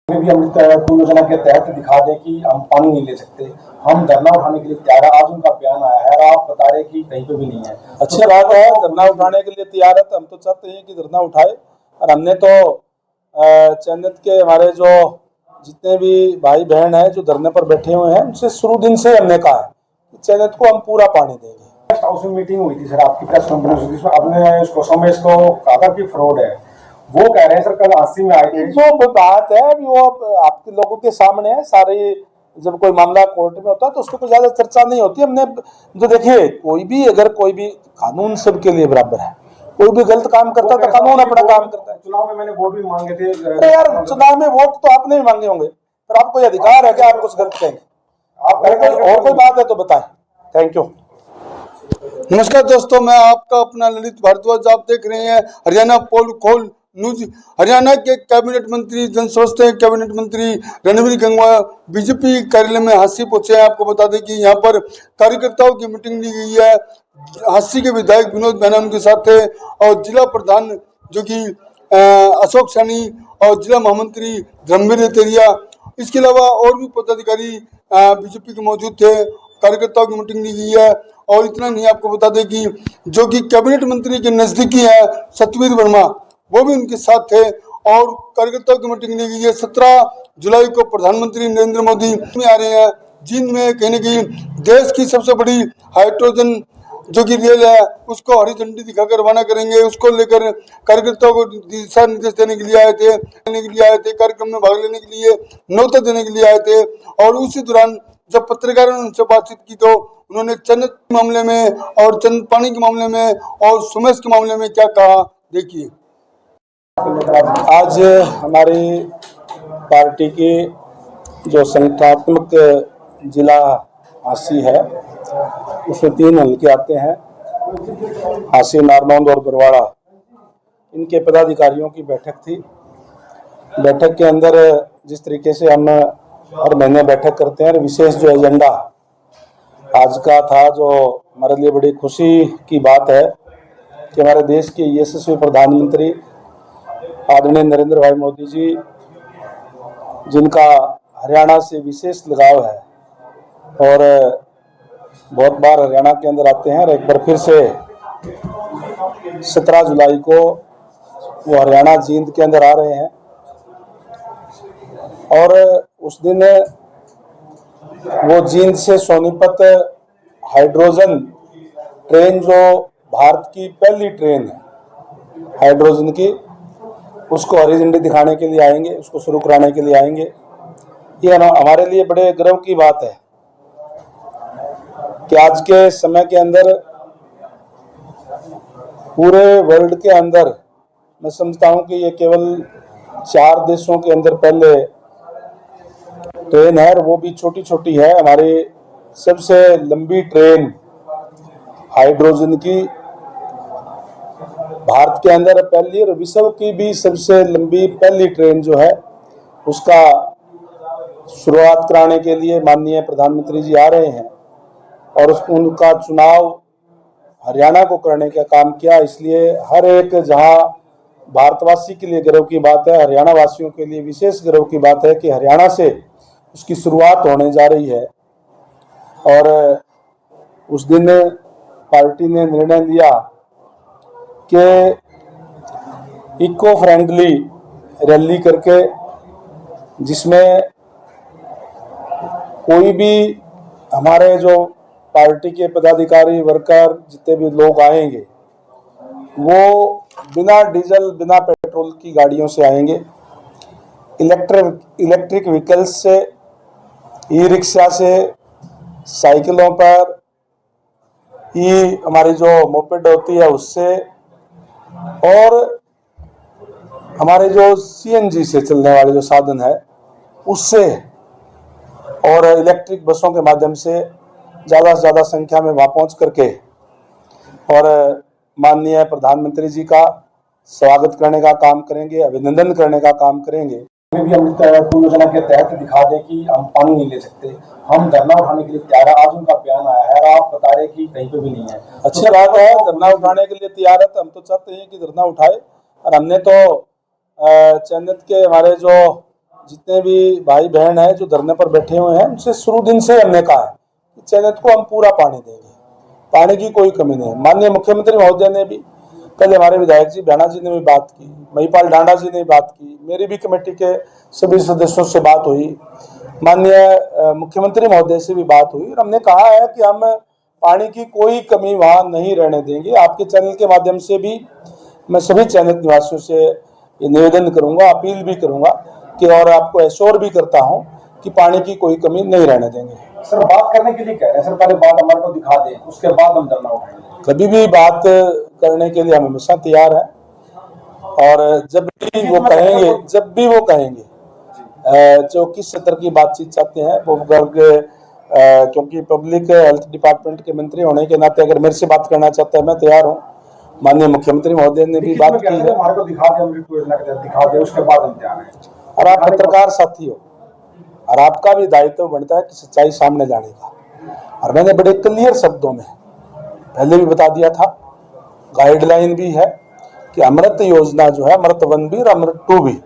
भी हम योजना के तहत दिखा दें कि हम पानी नहीं ले सकते, हम धरना उठाने के लिए तैयार है। आज उनका बयान आया है और आप बता रहे कि कहीं पे भी नहीं है। अच्छी बात है, धरना उठाने के लिए तैयार है तो हम तो चाहते हैं कि धरना उठाए। और हमने तो चयनित के हमारे जो जितने भी भाई बहन हैं जो धरने पर बैठे हुए हैं उनसे शुरू दिन से हमने कहा है कि चयनित को हम पूरा पानी देंगे। हाउस में मीटिंग हुई थी सर, आपकी प्रेस कॉन्फ्रेंस हुई थी, इसमें आपने इसको समय इसको कहा कि फ्रॉड है। वो कह रहे हैं सर कल हांसी में आए थे। जो बात है अभी वो आपके लोगों के सामने है सारे। जब कोई मामला कोर्ट में होता है तो उसको कोई ज्यादा चर्चा नहीं होती। हमने जो देखिए कोई भी कानून सबके लिए बराबर है। कोई भी गलत काम करता है तो कानून अपना काम करता है। चुनाव में मैंने वोट भी मांगे थे। अरे यार, चुनाव में वोट तो आपने भी मांगे होंगे, पर आपको ये अधिकार है कि आप कुछ गलत कहेंगे। आप और कोई बात है तो बताएं। Thank you. नमस्कार दोस्तों, मैं आपका अपना ललित भारद्वाज। आप देख रहे हैं हरियाणा पोल खोल न्यूज। हरियाणा के कैबिनेट मंत्री जन स्वास्थ्य कैबिनेट मंत्री रणवीर गंगवा बीजेपी कार्यालय में हांसी पहुंचे हैं। आपको बता दें कि यहाँ पर कार्यकर्ताओं की मीटिंग ली गई है। हांसी के विधायक विनोद बैना उनके साथ है और जिला प्रधान जो कि अशोक सैनी और जिला महामंत्री धर्मवीर तेरिया, इसके अलावा और भी पदाधिकारी बीजेपी के मौजूद थे। कार्यकर्ताओं की मीटिंग ली गई है। और इतना नहीं, आपको बता दें कि जो कि कैबिनेट मंत्री के नजदीकी है सतवीर वर्मा, वो भी उनके साथ थे और कार्यकर्ताओं की मीटिंग ली गई है। 17 जुलाई को प्रधानमंत्री नरेंद्र मोदी में आ रहे हैं, जिनमें कहीं न कहीं देश की सबसे बड़ी हाइड्रोजन जो कि रेल है उसको हरी झंडी दिखाकर रवाना करेंगे। उसको लेकर कार्यकर्ताओं को दिशा निर्देश देने के लिए आए थे, कार्यक्रम में भाग लेने के लिए न्योता देने के लिए आए थे। और उसी दौरान जब पत्रकारों ने उनसे बातचीत की तो उन्होंने चंद मामले में और चंद पानी के मामले में और सुमेश के मामले में क्या कहा, देखिए। आज हमारी पार्टी की जो संगठनात्मक जिला हांसी है उसमें 3 हल्के आते हैं, हांसी, नारनौंद और बरवाड़ा। इनके पदाधिकारियों की बैठक थी। बैठक के अंदर जिस तरीके से हम हर महीने बैठक करते हैं, विशेष जो एजेंडा आज का था, जो हमारे लिए बड़ी खुशी की बात है कि हमारे देश के यशस्वी प्रधानमंत्री आदरणीय नरेंद्र भाई मोदी जी, जिनका हरियाणा से विशेष लगाव है और बहुत बार हरियाणा के अंदर आते हैं, और एक बार फिर से 17 जुलाई को वो हरियाणा जींद के अंदर आ रहे हैं। और उस दिन वो जींद से सोनीपत हाइड्रोजन ट्रेन, जो भारत की पहली ट्रेन है हाइड्रोजन की, उसको हरी झंडी दिखाने के लिए आएंगे, उसको शुरू कराने के लिए आएंगे। ये हमारे लिए बड़े गर्व की बात है कि आज के समय के अंदर पूरे वर्ल्ड के अंदर मैं समझता हूं कि ये केवल 4 देशों के अंदर पहले ट्रेन है, और वो भी छोटी छोटी है। हमारी सबसे लंबी ट्रेन हाइड्रोजन की भारत के अंदर पहली और विश्व की भी सबसे लंबी पहली ट्रेन जो है उसका शुरुआत कराने के लिए माननीय प्रधानमंत्री जी आ रहे हैं। और उनका चुनाव हरियाणा को करने का काम किया, इसलिए हर एक जहां भारतवासी के लिए गर्व की बात है, हरियाणा वासियों के लिए विशेष गर्व की बात है कि हरियाणा से उसकी शुरुआत होने जा रही है। और उस दिन पार्टी ने निर्णय लिया कि इको फ्रेंडली रैली करके, जिसमें कोई भी हमारे जो पार्टी के पदाधिकारी, वर्कर, जितने भी लोग आएंगे वो बिना डीजल बिना पेट्रोल की गाड़ियों से आएंगे, इलेक्ट्रिक व्हीकल्स से, ई रिक्शा से, साइकिलों पर, हमारी जो मोपेड होती है उससे, और हमारे जो सीएनजी से चलने वाले जो साधन है उससे, और इलेक्ट्रिक बसों के माध्यम से ज़्यादा से ज़्यादा संख्या में वहाँ पहुँच करके और माननीय प्रधानमंत्री जी का स्वागत करने का काम करेंगे, अभिनंदन करने का काम करेंगे। भी हम योजना के तहत दिखा दें कि हम पानी नहीं ले सकते, हम धरना उठाने के लिए तैयार है। आज उनका बयान आया है और आप बता रहे कि कहीं पे भी नहीं है। अच्छी बात है, धरना उठाने के लिए तैयार है तो हम तो चाहते हैं कि धरना उठाए। और हमने तो चयनित के हमारे जो जितने भी भाई बहन हैं जो धरने पर बैठे हुए हैं, उनसे शुरू दिन से हमने कहा है कि चैनत को हम पूरा पानी देंगे, पानी की कोई कमी नहीं है। माननीय मुख्यमंत्री महोदय ने भी, कल हमारे विधायक जी भैणा जी ने भी बात की, महिपाल डांडा जी ने बात की, मेरी भी कमेटी के सभी सदस्यों से बात हुई, माननीय मुख्यमंत्री महोदय से भी बात हुई और हमने कहा है कि हम पानी की कोई कमी वहाँ नहीं रहने देंगे। आपके चैनल के माध्यम से भी मैं सभी चैनल निवासियों से ये निवेदन करूंगा, अपील भी करूंगा कि और आपको एश्योर भी करता हूं कि पानी की कोई कमी नहीं रहने देंगे। सर बात करने के लिए कह रहे हैं सर, पहले बात हमारे को दिखा दें, उसके बाद हम धरना उठाएंगे। कभी भी बात करने के लिए हम हमेशा तैयार हैं और जब भी वो कहेंगे जो किस स्तर की बातचीत चाहते हैं वो वर्ग, क्योंकि पब्लिक हेल्थ डिपार्टमेंट के मंत्री होने के नाते अगर मेरे से बात करना चाहता है मैं तैयार हूँ। माननीय मुख्यमंत्री महोदय ने भी बात की है। हमारे को दिखा दे, अमृत योजना के तहत दिखा दे, उसके बाद हम तैयार हैं। और आप पत्रकार साथी हो और आपका भी दायित्व बनता है कि सच्चाई सामने लाने का। और मैंने बड़े क्लियर शब्दों में पहले भी बता दिया था, गाइडलाइन भी है कि अमृत योजना जो है, अमृत 1 भी और अमृत 2 भी,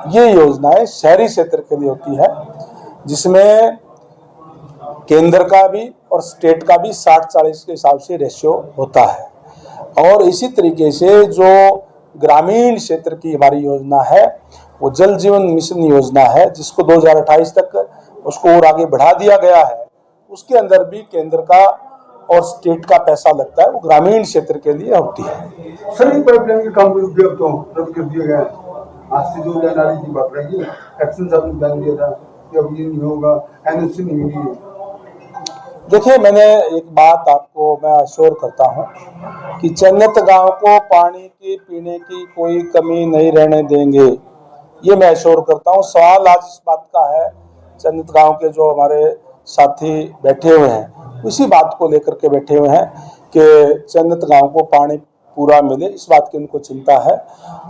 ये योजनाएं शहरी क्षेत्र के लिए होती है, जिसमें केंद्र का भी और स्टेट का भी 60-40 के हिसाब से रेशियो होता है। और इसी तरीके से जो ग्रामीण क्षेत्र की हमारी योजना है वो जल जीवन मिशन योजना है, जिसको 2028 तक उसको और आगे बढ़ा दिया गया है। उसके अंदर भी केंद्र का और स्टेट का पैसा लगता है, वो ग्रामीण क्षेत्र के लिए होती है। सर इन पाइपलाइन के काम को तो रद्द कर दिया गया। आज से जो जानकारी की बात रहेगी, एक्शन आपने बयान दिया था कि अब ये नहीं होगा, एनएससी नहीं होगी। देखिए, मैंने एक बात आपको मैं अश्योर करता हूं कि चन्नत गांव को पानी की पीने की कोई कमी नहीं रहने देंगे, ये मैं अश्योर करता हूं। सवाल आज इस बात का है, चन्नत गांव के जो हमारे साथी बैठे हुए हैं इसी बात को लेकर के बैठे हुए हैं कि चन्नत गांव को पानी पूरा मिले, इस बात की उनको चिंता है।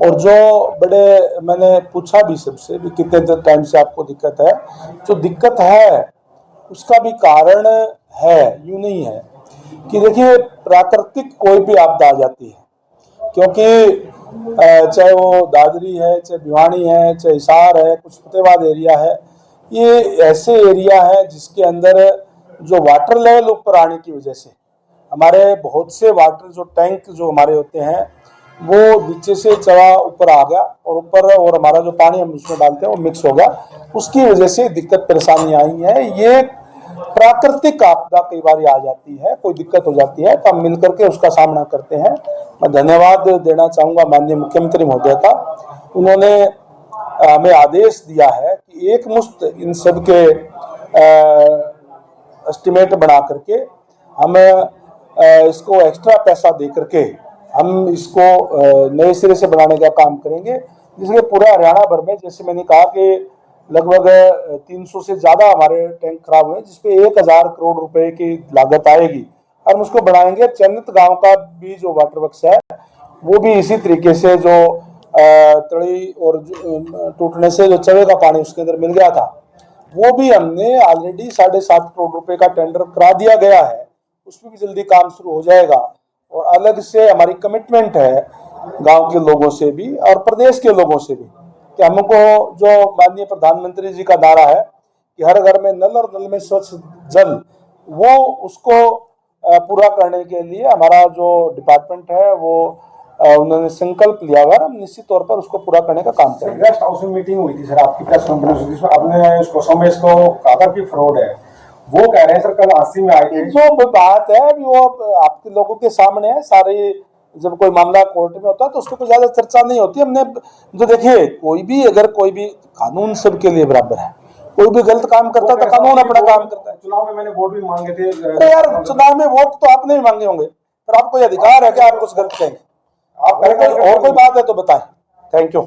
और जो बड़े मैंने पूछा भी सबसे भी कितने टाइम से आपको दिक्कत है, जो दिक्कत है उसका भी कारण है, यूं नहीं है कि देखिए प्राकृतिक कोई भी आपदा आ जाती है, क्योंकि चाहे वो दादरी है, चाहे भिवानी है, चाहे हिसार है, कुछ फतेहाबाद एरिया है, ये ऐसे एरिया है जिसके अंदर जो वाटर लेवल ऊपर आने की वजह से हमारे बहुत से वाटर जो टैंक जो हमारे होते हैं वो नीचे से चढ़ा ऊपर आ गया और ऊपर और हमारा जो पानी हम उसमें डालते हैं वो मिक्स हो गया, उसकी वजह से दिक्कत परेशानी आई है। ये प्राकृतिक आपदा कई बार आ जाती है, कोई दिक्कत हो जाती है तो हम मिलकर के उसका सामना करते हैं। मैं धन्यवाद देना चाहूँगा माननीय मुख्यमंत्री महोदय का, उन्होंने हमें आदेश दिया है कि एक मुश्त इन सब के एस्टिमेट बना करके हम इसको एक्स्ट्रा पैसा दे करके हम इसको नए सिरे से बनाने का काम करेंगे, जिसके पूरा हरियाणा भर में, जैसे मैंने कहा कि लगभग 300 से ज़्यादा हमारे टैंक खराब हुए, जिसपे 1000 करोड़ रुपए की लागत आएगी और हम उसको बढ़ाएंगे। चन्नत गांव का भी जो वाटर वर्क्स है वो भी इसी तरीके से जो तड़ी और टूटने से जो चवे का पानी उसके अंदर मिल गया था, वो भी हमने ऑलरेडी 7.5 करोड़ रुपए का टेंडर करा दिया गया है, उसमें भी जल्दी काम शुरू हो जाएगा। और अलग से हमारी कमिटमेंट है गांव के लोगों से भी और प्रदेश के लोगों से भी कि हमको जो माननीय प्रधानमंत्री जी का नारा है कि हर घर में नल और नल में स्वच्छ जल, वो उसको पूरा करने के लिए हमारा जो डिपार्टमेंट है वो उन्होंने संकल्प लिया हुआ है। हम निश्चित तौर पर उसको पूरा करने का काम करेंगे। गेस्ट हाउस में मीटिंग हुई थी सर आपकी प्रेस कॉन्फ्रेंस, जिसमें आपने उसको सोमेश को कहा था कि फ्रॉड है, वो कह रहे हैं सर कल 80 में आए थे। जो बात है अभी वो आपके लोगों के सामने है सारे, जब कोई मामला कोर्ट में होता है तो उसको कोई ज्यादा चर्चा नहीं होती। हमने जो देखिए कोई भी अगर कोई भी कानून सबके लिए बराबर है, कोई भी गलत काम करता है तो कानून अपना काम करता है। चुनाव में मैंने वोट भी मांगे थे। अरे यार चुनाव में वोट तो आपने भी मांगे होंगे, पर आपको अधिकार है कि आप कुछ गलत कहेंगे। आप और कोई बात है तो बताएं। Thank you.